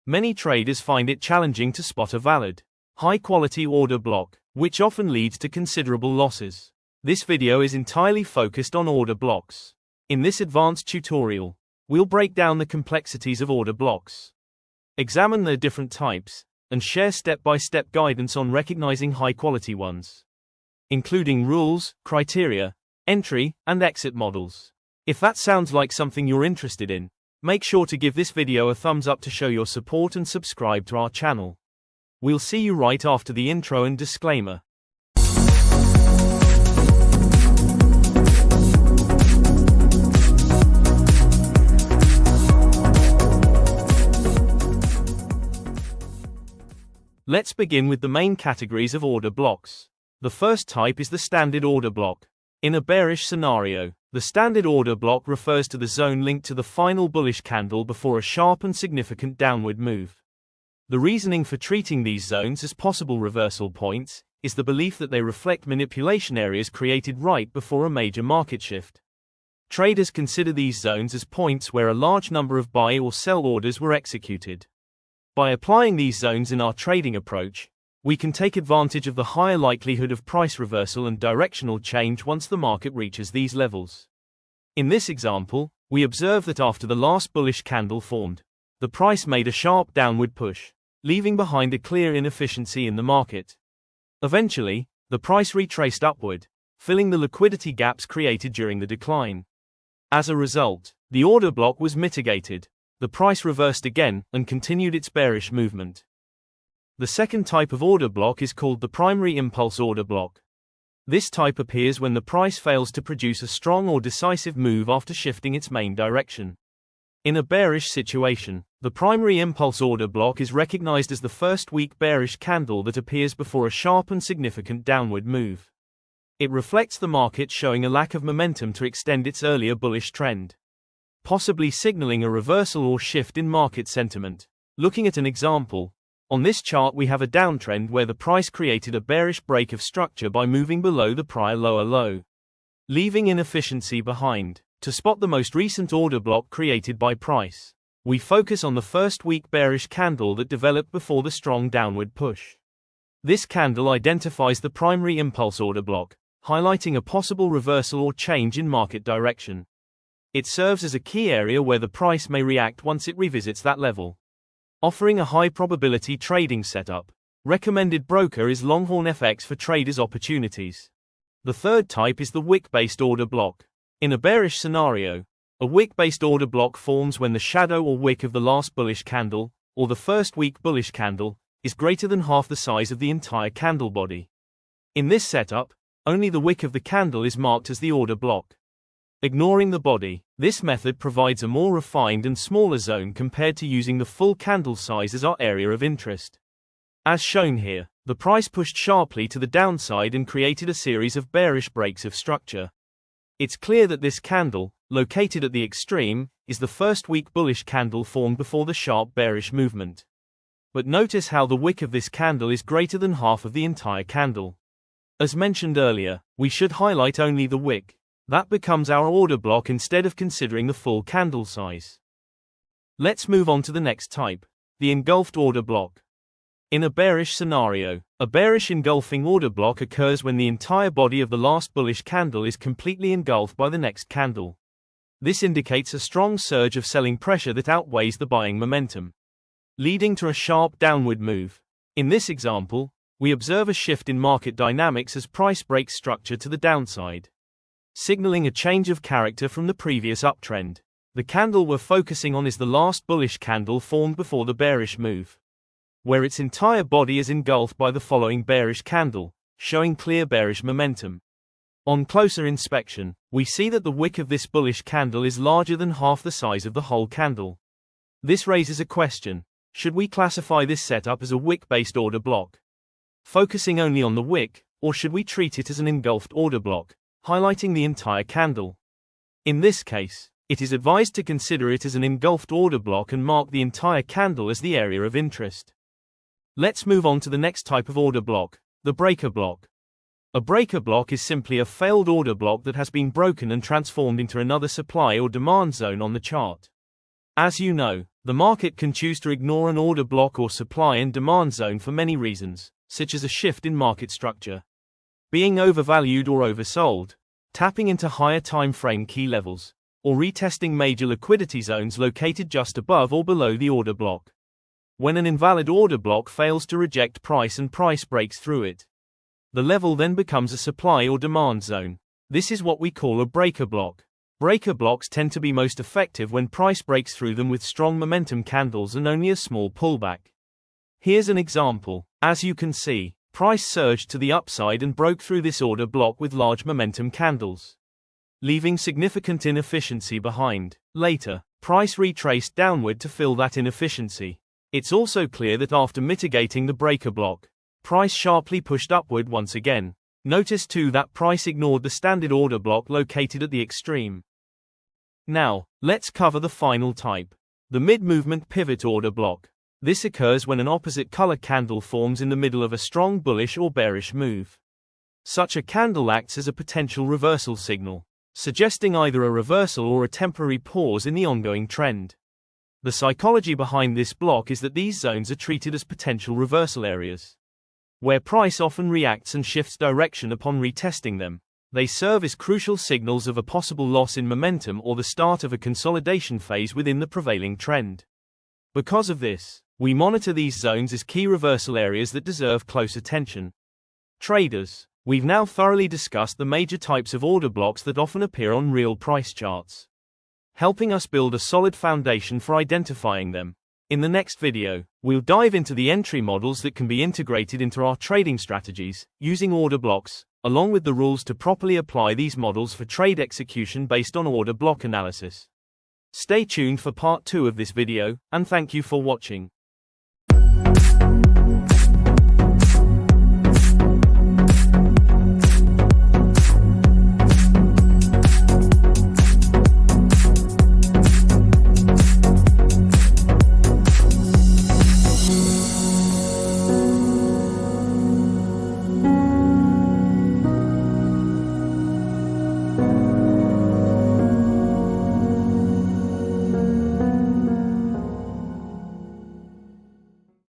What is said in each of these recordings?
Many traders find it challenging to spot a valid, high-quality order block, which often leads to considerable losses. This video is entirely focused on order blocks. In this advanced tutorial, we'll break down the complexities of order blocks, examine their different types, and share step-by-step guidance on recognizing high-quality ones, including rules, criteria, entry, and exit models. If that sounds like something you're interested in, make sure to give this video a thumbs up to show your support and subscribe to our channel. We'll see you right after the intro and disclaimer. Let's begin with the main categories of order blocks. The first type is the standard order block. In a bearish scenario, the standard order block refers to the zone linked to the final bullish candle before a sharp and significant downward move. The reasoning for treating these zones as possible reversal points is the belief that they reflect manipulation areas created right before a major market shift. Traders consider these zones as points where a large number of buy or sell orders were executed. By applying these zones in our trading approach, we can take advantage of the higher likelihood of price reversal and directional change once the market reaches these levels. In this example, we observe that after the last bullish candle formed, the price made a sharp downward push, leaving behind a clear inefficiency in the market. Eventually, the price retraced upward, filling the liquidity gaps created during the decline. As a result, the order block was mitigated, the price reversed again, and continued its bearish movement. The second type of order block is called the primary impulse order block. This type appears when the price fails to produce a strong or decisive move after shifting its main direction. In a bearish situation, the primary impulse order block is recognized as the first weak bearish candle that appears before a sharp and significant downward move. It reflects the market showing a lack of momentum to extend its earlier bullish trend, possibly signaling a reversal or shift in market sentiment. Looking at an example, on this chart we have a downtrend where the price created a bearish break of structure by moving below the prior lower low, leaving inefficiency behind. To spot the most recent order block created by price, we focus on the first weak bearish candle that developed before the strong downward push. This candle identifies the primary impulse order block, highlighting a possible reversal or change in market direction. It serves as a key area where the price may react once it revisits that level, offering a high probability trading setup. Recommended broker is Longhorn FX for traders' opportunities. The third type is the wick-based order block. In a bearish scenario, a wick-based order block forms when the shadow or wick of the last bullish candle, or the first weak bullish candle, is greater than half the size of the entire candle body. In this setup, only the wick of the candle is marked as the order block, ignoring the body. This method provides a more refined and smaller zone compared to using the full candle size as our area of interest. As shown here, the price pushed sharply to the downside and created a series of bearish breaks of structure. It's clear that this candle, located at the extreme, is the first weak bullish candle formed before the sharp bearish movement. But notice how the wick of this candle is greater than half of the entire candle. As mentioned earlier, we should highlight only the wick. That becomes our order block instead of considering the full candle size. Let's move on to the next type, the engulfed order block. In a bearish scenario, a bearish engulfing order block occurs when the entire body of the last bullish candle is completely engulfed by the next candle. This indicates a strong surge of selling pressure that outweighs the buying momentum, leading to a sharp downward move. In this example, we observe a shift in market dynamics as price breaks structure to the downside, signaling a change of character from the previous uptrend. The candle we're focusing on is the last bullish candle formed before the bearish move, where its entire body is engulfed by the following bearish candle, showing clear bearish momentum. On closer inspection, we see that the wick of this bullish candle is larger than half the size of the whole candle. This raises a question: should we classify this setup as a wick-based order block, focusing only on the wick, or should we treat it as an engulfed order block, highlighting the entire candle? In this case, it is advised to consider it as an engulfed order block and mark the entire candle as the area of interest. Let's move on to the next type of order block, the breaker block. A breaker block is simply a failed order block that has been broken and transformed into another supply or demand zone on the chart. As you know, The market can choose to ignore an order block or supply and demand zone for many reasons, such as a shift in market structure, being overvalued or oversold, tapping into higher time frame key levels, or retesting major liquidity zones located just above or below the order block. When an invalid order block fails to reject price and price breaks through it, the level then becomes a supply or demand zone. This is what we call a breaker block. Breaker blocks tend to be most effective when price breaks through them with strong momentum candles and only a small pullback. Here's an example. As you can see, price surged to the upside and broke through this order block with large momentum candles, leaving significant inefficiency behind. Later, price retraced downward to fill that inefficiency. It's also clear that after mitigating the breaker block, price sharply pushed upward once again. Notice too that price ignored the standard order block located at the extreme. Now, let's cover the final type, the mid-movement pivot order block. This occurs when an opposite color candle forms in the middle of a strong bullish or bearish move. Such a candle acts as a potential reversal signal, suggesting either a reversal or a temporary pause in the ongoing trend. The psychology behind this block is that these zones are treated as potential reversal areas, where price often reacts and shifts direction upon retesting them. They serve as crucial signals of a possible loss in momentum or the start of a consolidation phase within the prevailing trend. Because of this, we monitor these zones as key reversal areas that deserve close attention. Traders, we've now thoroughly discussed the major types of order blocks that often appear on real price charts, helping us build a solid foundation for identifying them. In the next video, we'll dive into the entry models that can be integrated into our trading strategies, using order blocks, along with the rules to properly apply these models for trade execution based on order block analysis. Stay tuned for part 2 of this video, and thank you for watching.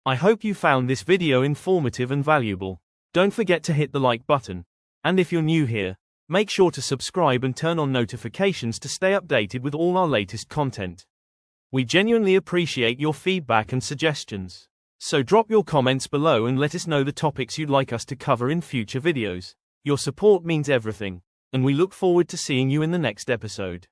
I hope you found this video informative and valuable. Don't forget to hit the like button. And if you're new here, make sure to subscribe and turn on notifications to stay updated with all our latest content. We genuinely appreciate your feedback and suggestions. So drop your comments below and let us know the topics you'd like us to cover in future videos. Your support means everything, and we look forward to seeing you in the next episode.